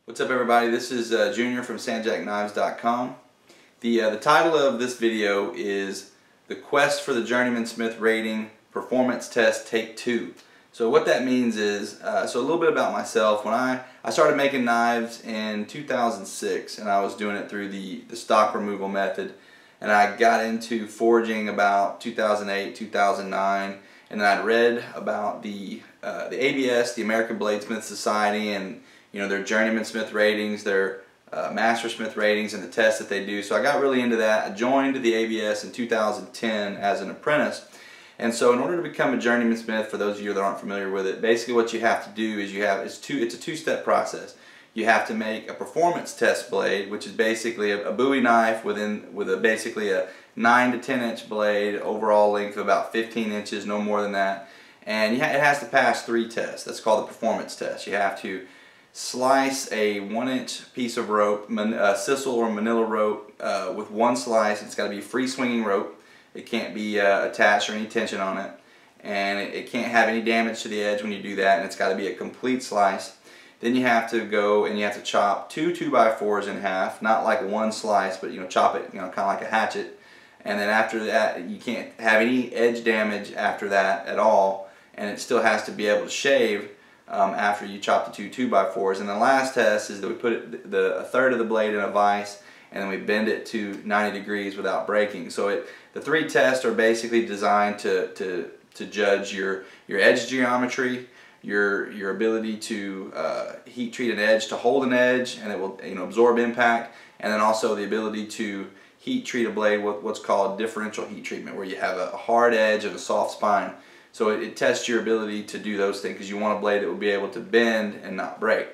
What's up, everybody? This is Junior from SandjackKnives.com. The title of this video is The Quest for the Journeyman Smith Rating Performance Test Take 2. So what that means is, so a little bit about myself. When I started making knives in 2006, and I was doing it through the stock removal method, and I got into forging about 2008, 2009, and then I'd read about the ABS, the American Bladesmith Society, and their Journeyman Smith ratings, their Master Smith ratings, and the tests that they do. So I got really into that. I joined the ABS in 2010 as an apprentice. And so in order to become a Journeyman Smith, for those of you that aren't familiar with it, basically what you have to do is it's a two-step process. You have to make a performance test blade, which is basically a Bowie knife with basically a 9 to 10 inch blade, overall length of about 15 inches, no more than that. And it has to pass 3 tests. That's called the performance test. You have to slice a 1-inch piece of rope, sisal or manila rope, with one slice. It's got to be free swinging rope. It can't be attached or any tension on it, and it can't have any damage to the edge when you do that, and it's got to be a complete slice. Then you have to go and you have to chop 2 2x4s in half, not like one slice, but chop it kind of like a hatchet. And then after that, you can't have any edge damage after that at all, and it still has to be able to shave after you chop the 2 2x4s. And the last test is that we put a third of the blade in a vise, and then we bend it to 90 degrees without breaking. So the 3 tests are basically designed to judge your edge geometry, your ability to heat treat an edge, to hold an edge, and it will absorb impact, and then also the ability to heat treat a blade with what's called differential heat treatment, where you have a hard edge and a soft spine. So it tests your ability to do those things, because you want a blade that will be able to bend and not break.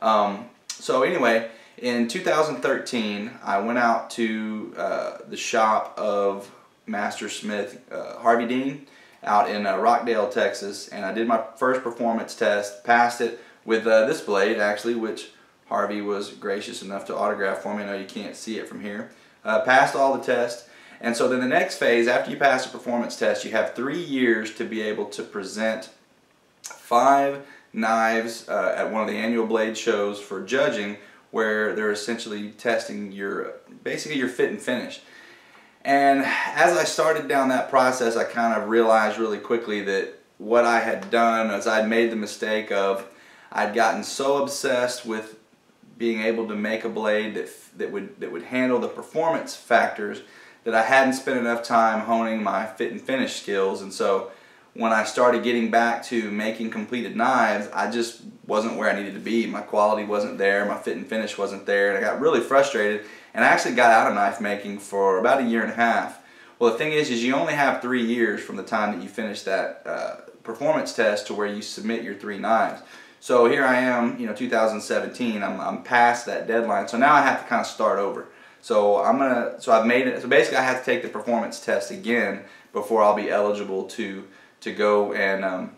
So anyway, in 2013, I went out to the shop of Master Smith Harvey Dean out in Rockdale, Texas, and I did my first performance test, passed it with this blade actually, which Harvey was gracious enough to autograph for me. I know you can't see it from here. Passed all the tests. And so then the next phase, after you pass the performance test, you have 3 years to be able to present 5 knives at one of the annual blade shows for judging, where they're essentially testing basically your fit and finish. And as I started down that process, I kind of realized really quickly that what I had done is I'd made the mistake of, I'd gotten so obsessed with being able to make a blade that would handle the performance factors, that I hadn't spent enough time honing my fit and finish skills. And so when I started getting back to making completed knives, I just wasn't where I needed to be. My quality wasn't there, my fit and finish wasn't there, and I got really frustrated, and I actually got out of knife making for about 1.5 years. Well, the thing is you only have 3 years from the time that you finish that performance test to where you submit your 3 knives. So here I am, 2017, I'm past that deadline, so now I have to kind of start over. So I've made it. So basically, I have to take the performance test again before I'll be eligible to go and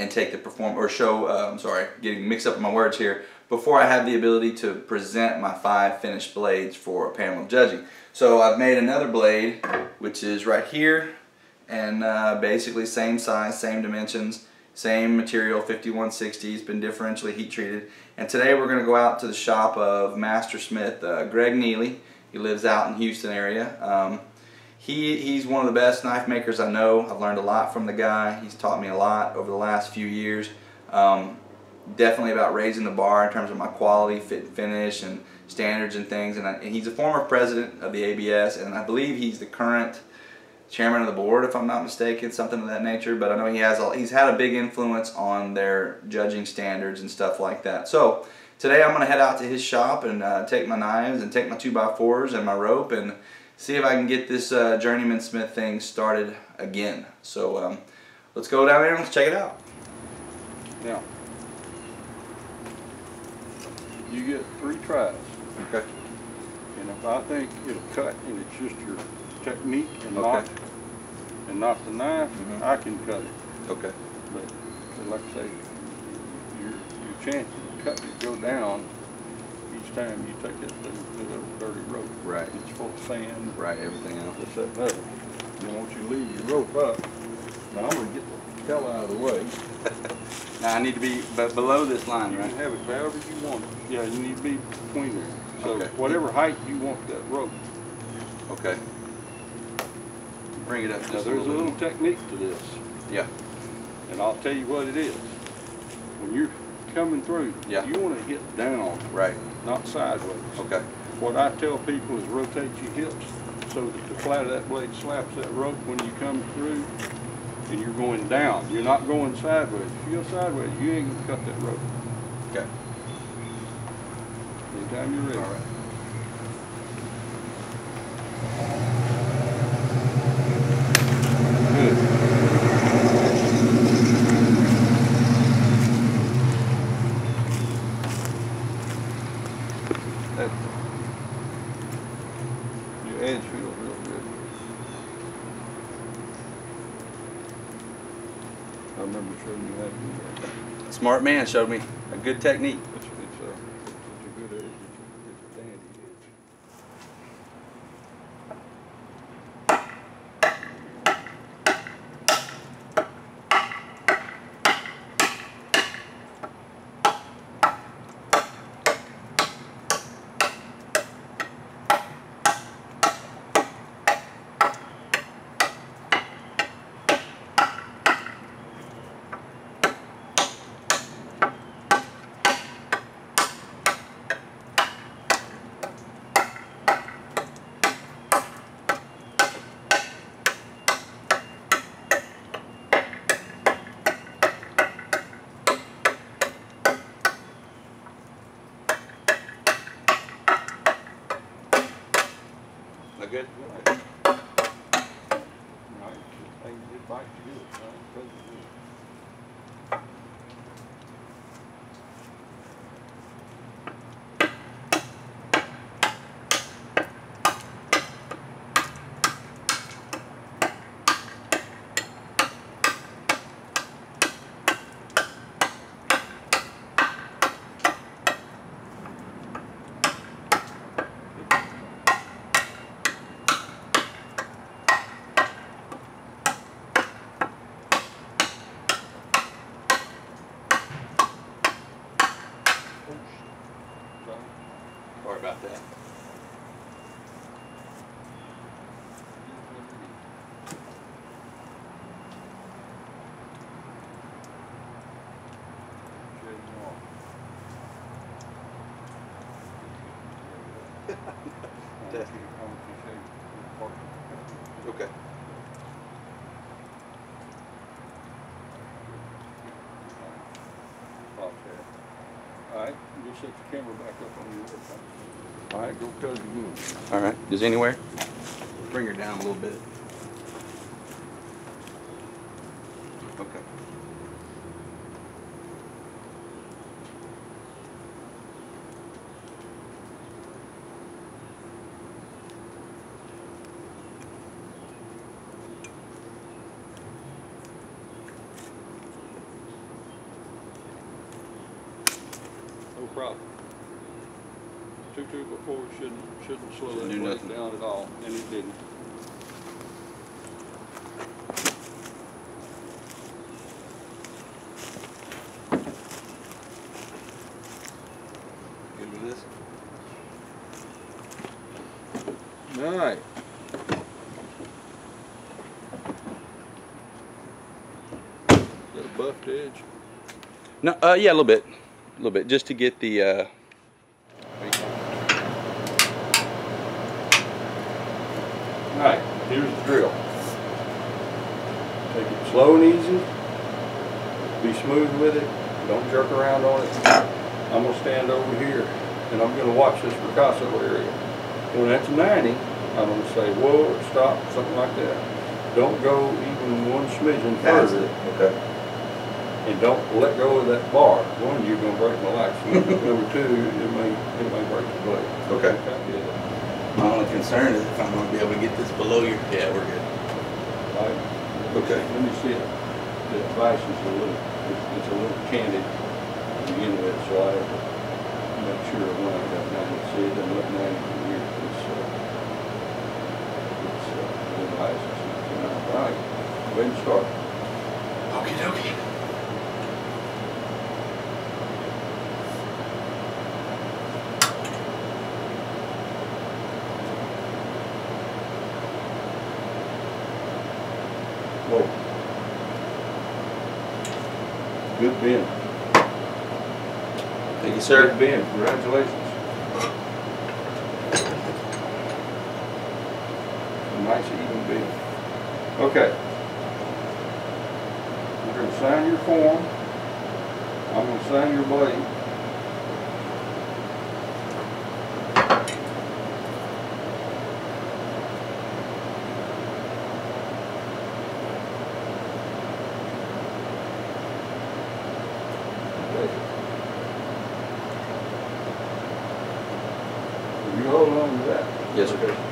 take the getting mixed up in my words here. Before I have the ability to present my 5 finished blades for a panel of judging. So I've made another blade, which is right here, and basically same size, same dimensions, same material, 5160. It's been differentially heat treated. And today we're going to go out to the shop of Master Smith, Greg Neely. He lives out in Houston area. He's one of the best knife makers I know. I've learned a lot from the guy. He's taught me a lot over the last few years. Definitely about raising the bar in terms of my quality, fit and finish, and standards and things. And he's a former president of the ABS, and I believe he's the current chairman of the board, if I'm not mistaken, something of that nature. But I know he's had a big influence on their judging standards and stuff like that. So today I'm going to head out to his shop and take my knives and take my 2x4s and my rope and see if I can get this Journeyman Smith thing started again. So let's go down there and let's check it out. Now, you get 3 tries. Okay. And if I think it'll cut and it's just your technique and not the knife, I can cut it. Okay. But like I say, your chances of cutting it go down each time you take it to the dirty rope. Right. It's full of sand. Right. Everything else. This, that, and the other. Then once you leave your rope up, now I'm going to get the hell out of the way. Now I need to be below this line, You right? can have it however you want it. Yeah, you need to be between there. So Okay. whatever height you want that rope. Okay. Bring it up just Now there's a little more. technique to this. Yeah. And I'll tell you what it is. When you're coming through, Yeah. you want to hit down, Right. not sideways. Okay. What I tell people is rotate your hips so that the flat of that blade slaps that rope when you come through, and you're going down. You're not going sideways. If you go sideways, you ain't gonna cut that rope. Okay. Anytime you're ready. All right. Good. That's your edge feels real good. I remember showing you how to do that. Smart man showed me a good technique. It's a good edge. It's a dandy edge. Look good? Right. It bites you good. Sorry about that. Okay. Alright, just set the camera back up on your website. Alright, go cut it again. All right. Does anywhere? Bring her down a little bit. Okay. No problem. 2-2 before shouldn't slow that Shouldn't do blade nothing. down at all, and it didn't. Good with this? All right. Is that a buffed edge? No. Yeah, a little bit. A little bit, just to get the. All right, here's the drill. Take it slow and easy. Be smooth with it. Don't jerk around on it. I'm gonna stand over here and I'm gonna watch this Picasso area. When that's 90, I'm gonna say, whoa, stop, something like that. Don't go even one smidgen further. Okay. And don't let go of that bar. One, you're gonna break my life. Number two, it may break the blade. Okay. My only concern is if I'm going to be able to get this below your. Yeah, we're good. Right. Okay. Let me see it. The vise is it's a little canted to begin with, so I have to make sure when I got 90. See, it doesn't look 90 from here. The vise is not. All right. Go ahead and start. Okie dokie. Good bend. Thank you, sir. Good bend. Congratulations. A nice even bend. Okay. You're going to sign your form. I'm going to sign your blade. You hold on to that. Yes, sir. Okay.